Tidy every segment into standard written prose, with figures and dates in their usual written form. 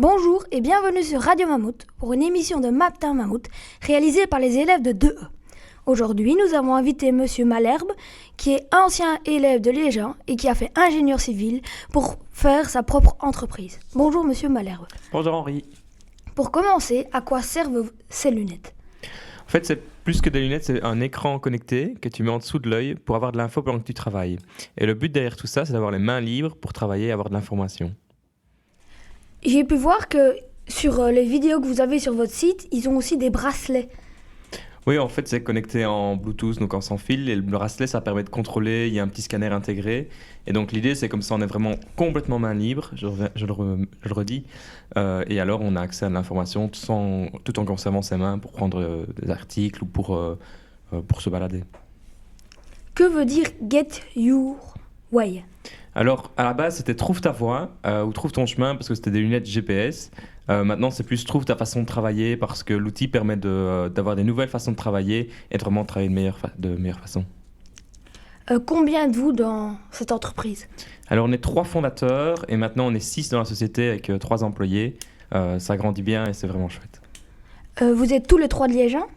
Bonjour et bienvenue sur Radio Mammouth pour une émission de Matin Mammouth réalisée par les élèves de 2E. Aujourd'hui, nous avons invité Monsieur Malherbe, qui est ancien élève de Liégean et qui a fait ingénieur civil pour faire sa propre entreprise. Bonjour Monsieur Malherbe. Bonjour Henri. Pour commencer, à quoi servent ces lunettes ? En fait, c'est plus que des lunettes, c'est un écran connecté que tu mets en dessous de l'œil pour avoir de l'info pendant que tu travailles. Et le but derrière tout ça, c'est d'avoir les mains libres pour travailler et avoir de l'information. J'ai pu voir que sur les vidéos que vous avez sur votre site, ils ont aussi des bracelets. Oui, en fait, c'est connecté en Bluetooth, donc en sans fil. Et le bracelet, ça permet de contrôler, il y a un petit scanner intégré. Et donc l'idée, c'est comme ça, on est vraiment complètement main libre, je le redis. Et alors, on a accès à de l'information tout en conservant ses mains pour prendre des articles ou pour se balader. Que veut dire Get Your Way ? Alors, à la base, c'était trouve ta voie ou trouve ton chemin parce que c'était des lunettes GPS. Maintenant, c'est plus trouve ta façon de travailler parce que l'outil permet d'avoir des nouvelles façons de travailler et de vraiment travailler de meilleure façon. Combien êtes-vous dans cette entreprise ? Alors, on est 3 fondateurs et maintenant, on est 6 dans la société avec 3 employés. Ça grandit bien et c'est vraiment chouette. Vous êtes tous les 3 de Liégean ?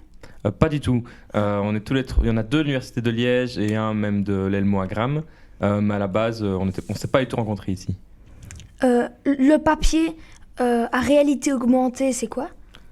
Pas du tout. On est il y en a 2 de l'Université de Liège et un même de l'Elmo à Gramme. Mais à la base, on ne s'est pas du tout rencontrés ici. Le papier à réalité augmentée, c'est quoi ?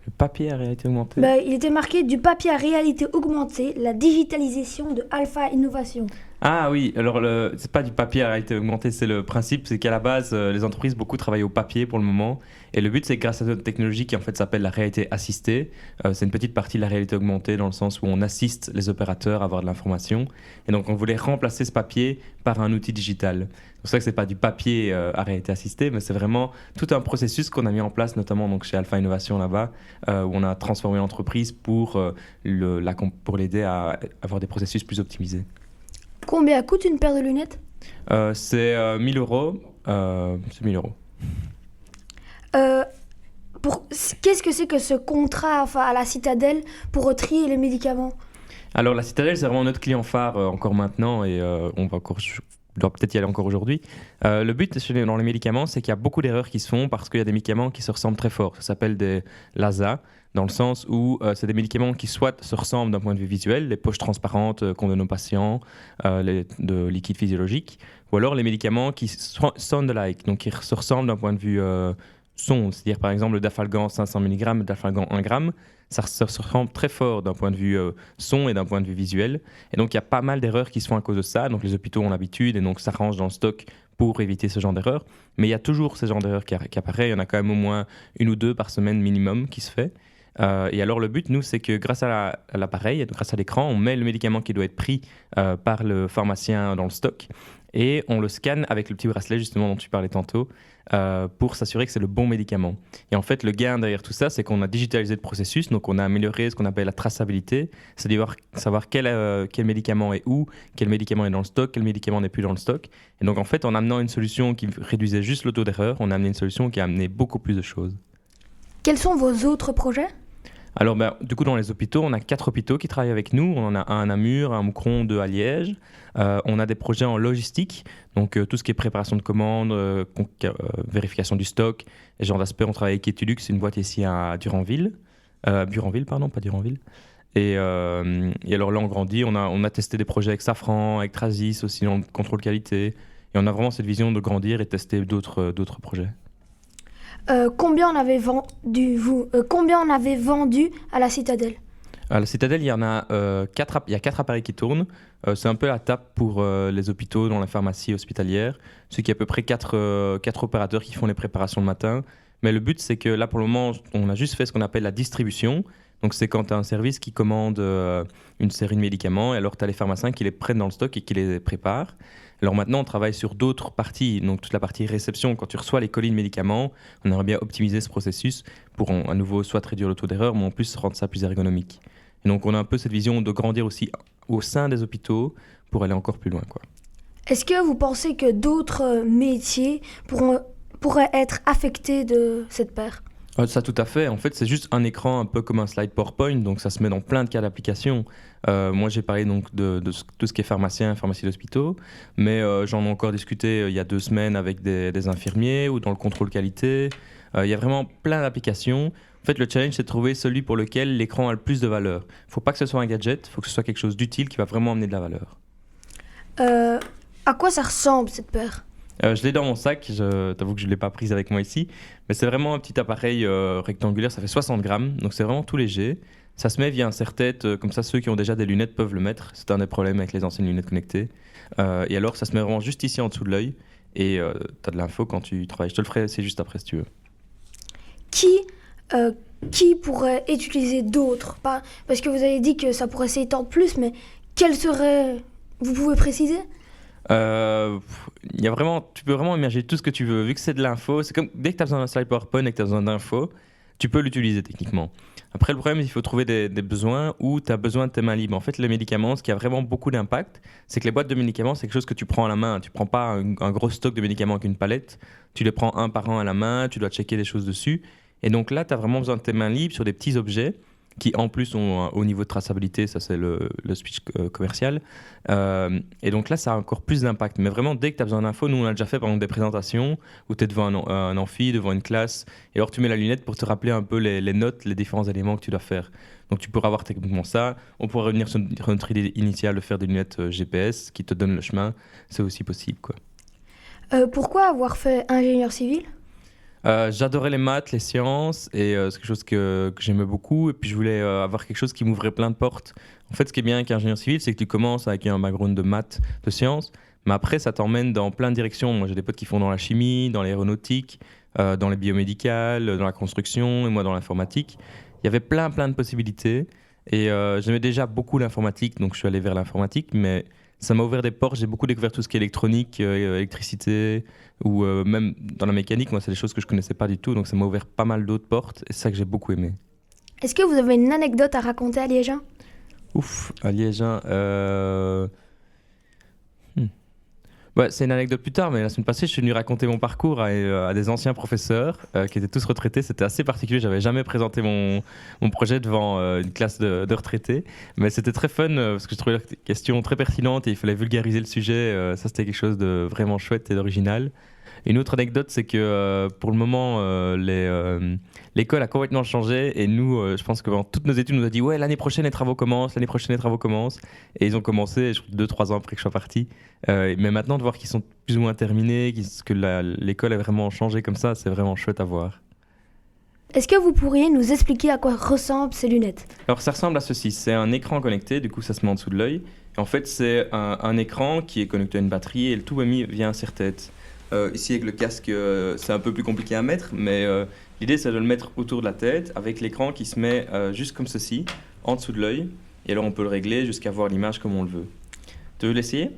Le papier à réalité augmentée ? Il était marqué du papier à réalité augmentée, la digitalisation de Alpha Innovation. Ah oui, alors c'est pas du papier à réalité augmentée, c'est le principe, c'est qu'à la base, les entreprises beaucoup travaillent au papier pour le moment. Et le but, c'est que grâce à notre technologie qui en fait s'appelle la réalité assistée, c'est une petite partie de la réalité augmentée dans le sens où on assiste les opérateurs à avoir de l'information. Et donc on voulait remplacer ce papier par un outil digital. C'est pour ça que c'est pas du papier à réalité assistée, mais c'est vraiment tout un processus qu'on a mis en place, notamment donc chez Alpha Innovation là-bas, où on a transformé l'entreprise pour l'aider à avoir des processus plus optimisés. Combien coûte une paire de lunettes ? C'est 1 000 euros. C'est 1 000 euros. Qu'est-ce que c'est que ce contrat à la Citadelle pour trier les médicaments ? Alors la Citadelle, c'est vraiment notre client phare encore maintenant et on doit peut-être y aller encore aujourd'hui. Le but dans les médicaments, c'est qu'il y a beaucoup d'erreurs qui se font parce qu'il y a des médicaments qui se ressemblent très fort. Ça s'appelle des LASA, dans le sens où c'est des médicaments qui soit se ressemblent d'un point de vue visuel, les poches transparentes qu'on donne aux patients, de liquide physiologique, ou alors les médicaments qui sound alike, donc qui se ressemblent d'un point de vue son, c'est-à-dire par exemple le Dafalgan 500 mg et le Dafalgan 1 g, ça se ressemble très fort d'un point de vue son et d'un point de vue visuel. Et donc il y a pas mal d'erreurs qui se font à cause de ça, donc les hôpitaux ont l'habitude et donc s'arrangent dans le stock pour éviter ce genre d'erreurs. Mais il y a toujours ce genre d'erreurs qui apparaît, il y en a quand même au moins 1 ou 2 par semaine minimum qui se fait. Et alors le but, nous, c'est que grâce à l'appareil, grâce à l'écran, on met le médicament qui doit être pris par le pharmacien dans le stock et on le scanne avec le petit bracelet justement dont tu parlais tantôt pour s'assurer que c'est le bon médicament. Et en fait, le gain derrière tout ça, c'est qu'on a digitalisé le processus, donc on a amélioré ce qu'on appelle la traçabilité, c'est-à-dire savoir quel médicament est où, quel médicament est dans le stock, quel médicament n'est plus dans le stock. Et donc en fait, en amenant une solution qui réduisait juste le taux d'erreur, on a amené une solution qui a amené beaucoup plus de choses. Quels sont vos autres projets ? Alors, du coup, dans les hôpitaux, on a 4 hôpitaux qui travaillent avec nous. On en a un à Namur, un à Moucron, 2 à Liège. On a des projets en logistique, donc tout ce qui est préparation de commandes, vérification du stock. Et genre d'aspect, on travaille avec Etulux, une boîte ici à Duranville. Buranville, pardon, pas Duranville. Et alors là, on grandit. On a testé des projets avec Safran, avec Trasis aussi dans le contrôle qualité. Et on a vraiment cette vision de grandir et de tester d'autres projets. Combien on avait vendu à la Citadelle ? À la Citadelle, il y a 4 appareils qui tournent. C'est un peu la tape pour les hôpitaux dans la pharmacie hospitalière. C'est qu'il y a à peu près 4 opérateurs qui font les préparations le matin. Mais le but, c'est que là, pour le moment, on a juste fait ce qu'on appelle la distribution. Donc, c'est quand tu as un service qui commande une série de médicaments et alors tu as les pharmaciens qui les prennent dans le stock et qui les préparent. Alors maintenant, on travaille sur d'autres parties, donc toute la partie réception. Quand tu reçois les colis de médicaments, on aimerait bien optimiser ce processus pour à nouveau soit réduire le taux d'erreur, mais en plus rendre ça plus ergonomique. Et donc on a un peu cette vision de grandir aussi au sein des hôpitaux pour aller encore plus loin, quoi. Est-ce que vous pensez que d'autres métiers pourraient être affectés de cette paire ? Ça, tout à fait. En fait, c'est juste un écran un peu comme un slide PowerPoint, donc ça se met dans plein de cas d'application. Moi, j'ai parlé donc de tout ce qui est pharmacien, pharmacie d'hôpitaux, mais j'en ai encore discuté il y a 2 semaines avec des infirmiers ou dans le contrôle qualité. Il y a vraiment plein d'applications. En fait, le challenge, c'est de trouver celui pour lequel l'écran a le plus de valeur. Il ne faut pas que ce soit un gadget, il faut que ce soit quelque chose d'utile qui va vraiment amener de la valeur. À quoi ça ressemble cette paire? Je l'ai dans mon sac, je t'avoue que je ne l'ai pas prise avec moi ici, mais c'est vraiment un petit appareil rectangulaire, ça fait 60 grammes, donc c'est vraiment tout léger. Ça se met via un serre-tête, comme ça ceux qui ont déjà des lunettes peuvent le mettre, c'est un des problèmes avec les anciennes lunettes connectées. Et alors ça se met vraiment juste ici en dessous de l'œil, et tu as de l'info quand tu travailles. Je te le ferai, c'est juste après si tu veux. Qui pourrait utiliser d'autres? Parce que vous avez dit que ça pourrait s'étendre plus, mais quel serait... Vous pouvez préciser? Il y a vraiment, tu peux vraiment imaginer tout ce que tu veux. Vu que c'est de l'info, c'est comme dès que tu as besoin d'un slide PowerPoint et que tu as besoin d'infos, tu peux l'utiliser techniquement. Après, le problème, c'est qu'il faut trouver des besoins où tu as besoin de tes mains libres. En fait, les médicaments, ce qui a vraiment beaucoup d'impact, c'est que les boîtes de médicaments, c'est quelque chose que tu prends à la main. Tu prends pas un gros stock de médicaments avec une palette. Tu les prends un par un à la main, tu dois checker des choses dessus. Et donc là, tu as vraiment besoin de tes mains libres sur des petits objets qui en plus ont un haut niveau de traçabilité, ça c'est le speech commercial. Et donc là, ça a encore plus d'impact. Mais vraiment, dès que tu as besoin d'infos, nous on a déjà fait par exemple des présentations où tu es devant un amphi, devant une classe, et alors tu mets la lunette pour te rappeler un peu les notes, les différents éléments que tu dois faire. Donc tu pourras avoir techniquement ça. On pourrait revenir sur notre idée initiale de faire des lunettes GPS qui te donnent le chemin. C'est aussi possible, quoi. Pourquoi avoir fait ingénieur civil? J'adorais les maths, les sciences, et c'est quelque chose que j'aimais beaucoup. Et puis je voulais avoir quelque chose qui m'ouvrait plein de portes. En fait, ce qui est bien avec ingénieur civil, c'est que tu commences avec un background de maths, de sciences, mais après, ça t'emmène dans plein de directions. Moi, j'ai des potes qui font dans la chimie, dans l'aéronautique, dans les biomédicales, dans la construction, et moi dans l'informatique. Il y avait plein de possibilités. Et j'aimais déjà beaucoup l'informatique, donc je suis allé vers l'informatique, mais ça m'a ouvert des portes. J'ai beaucoup découvert tout ce qui est électronique, électricité, ou même dans la mécanique. Moi, c'est des choses que je connaissais pas du tout, donc ça m'a ouvert pas mal d'autres portes, et c'est ça que j'ai beaucoup aimé. Est-ce que vous avez une anecdote à raconter à Liégeun? Ouf, à Liégeun. Ouais, c'est une anecdote plus tard, mais la semaine passée, je suis venu raconter mon parcours à des anciens professeurs qui étaient tous retraités. C'était assez particulier. J'avais jamais présenté mon projet devant une classe de retraités, mais c'était très fun parce que je trouvais leurs questions très pertinentes et il fallait vulgariser le sujet. Ça, c'était quelque chose de vraiment chouette et d'original. Une autre anecdote, c'est que pour le moment, l'école a complètement changé et nous, je pense que pendant toutes nos études, on nous a dit ouais, l'année prochaine les travaux commencent, et ils ont commencé, je crois, 2-3 ans après que je sois parti. Mais maintenant, de voir qu'ils sont plus ou moins terminés, que l'école a vraiment changé comme ça, c'est vraiment chouette à voir. Est-ce que vous pourriez nous expliquer à quoi ressemblent ces lunettes? Alors ça ressemble à ceci, c'est un écran connecté, du coup ça se met en dessous de l'œil. Et en fait, c'est un écran qui est connecté à une batterie et le tout est mis via un serre-tête. Ici avec le casque, c'est un peu plus compliqué à mettre, mais l'idée c'est de le mettre autour de la tête avec l'écran qui se met juste comme ceci, en dessous de l'œil. Et alors on peut le régler jusqu'à voir l'image comme on le veut. Tu veux l'essayer?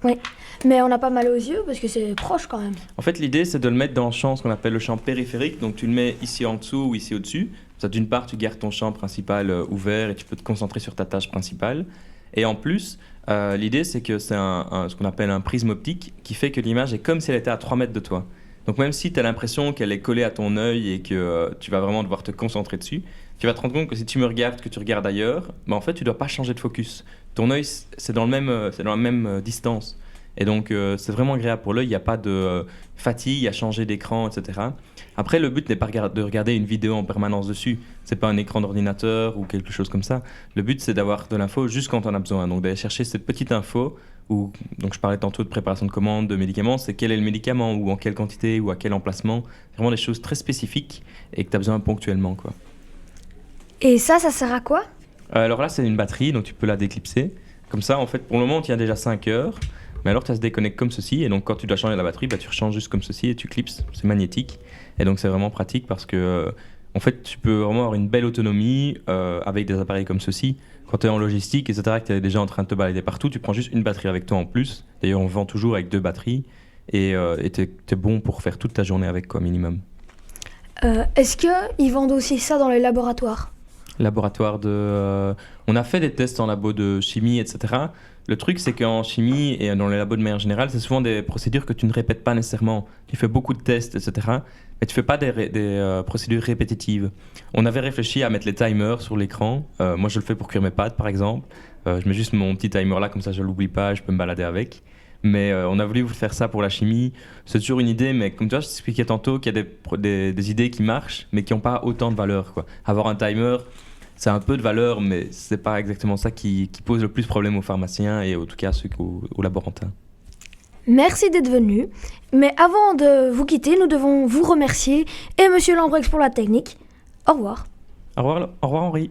Oui, mais on n'a pas mal aux yeux parce que c'est proche quand même. En fait, l'idée c'est de le mettre dans le champ, ce qu'on appelle le champ périphérique. Donc tu le mets ici en dessous ou ici au-dessus. Ça, d'une part, tu gardes ton champ principal ouvert et tu peux te concentrer sur ta tâche principale. Et en plus, l'idée, c'est que c'est ce qu'on appelle un prisme optique qui fait que l'image est comme si elle était à 3 mètres de toi. Donc même si tu as l'impression qu'elle est collée à ton œil et que tu vas vraiment devoir te concentrer dessus, tu vas te rendre compte que si tu me regardes, que tu regardes ailleurs, bah en fait, tu ne dois pas changer de focus. Ton œil, c'est dans la même distance. Et donc, c'est vraiment agréable pour l'œil. Il n'y a pas de fatigue à changer d'écran, etc. Après, le but n'est pas de regarder une vidéo en permanence dessus. C'est pas un écran d'ordinateur ou quelque chose comme ça. Le but, c'est d'avoir de l'info juste quand on a besoin. Donc, d'aller chercher cette petite info. Donc, je parlais tantôt de préparation de commande, de médicaments. C'est quel est le médicament, ou en quelle quantité, ou à quel emplacement. Vraiment des choses très spécifiques et que tu as besoin ponctuellement, quoi. Et ça sert à quoi? Alors là, c'est une batterie, donc tu peux la déclipser. Comme ça, en fait, pour le moment, on tient déjà 5 heures. Mais alors, ça se déconnecte comme ceci. Et donc, quand tu dois changer la batterie, bah, tu rechanges juste comme ceci et tu clipses. C'est magnétique. Et donc, c'est vraiment pratique parce que, en fait, tu peux vraiment avoir une belle autonomie avec des appareils comme ceci. Quand tu es en logistique, etc., que tu es déjà en train de te balader partout, tu prends juste une batterie avec toi en plus. D'ailleurs, on vend toujours avec 2 batteries. Et tu es bon pour faire toute ta journée avec, quoi, minimum. Est-ce qu'ils vendent aussi ça dans les laboratoires? Laboratoire on a fait des tests en labo de chimie, etc. Le truc, c'est qu'en chimie et dans les labos de manière générale, c'est souvent des procédures que tu ne répètes pas nécessairement. Tu fais beaucoup de tests, etc. mais tu fais pas des procédures répétitives. On avait réfléchi à mettre les timers sur l'écran. Moi, je le fais pour cuire mes pâtes, par exemple. Je mets juste mon petit timer là, comme ça je l'oublie pas, je peux me balader avec. Mais on a voulu faire ça pour la chimie. C'est toujours une idée, mais comme tu vois, je t'expliquais tantôt qu'il y a des idées qui marchent, mais qui n'ont pas autant de valeur, quoi. Avoir un timer, c'est un peu de valeur, mais c'est pas exactement ça qui pose le plus de problème aux pharmaciens et en tout cas aux laborantins. Merci d'être venu. Mais avant de vous quitter, nous devons vous remercier et Monsieur Lambrex pour la technique. Au revoir. Au revoir Henri.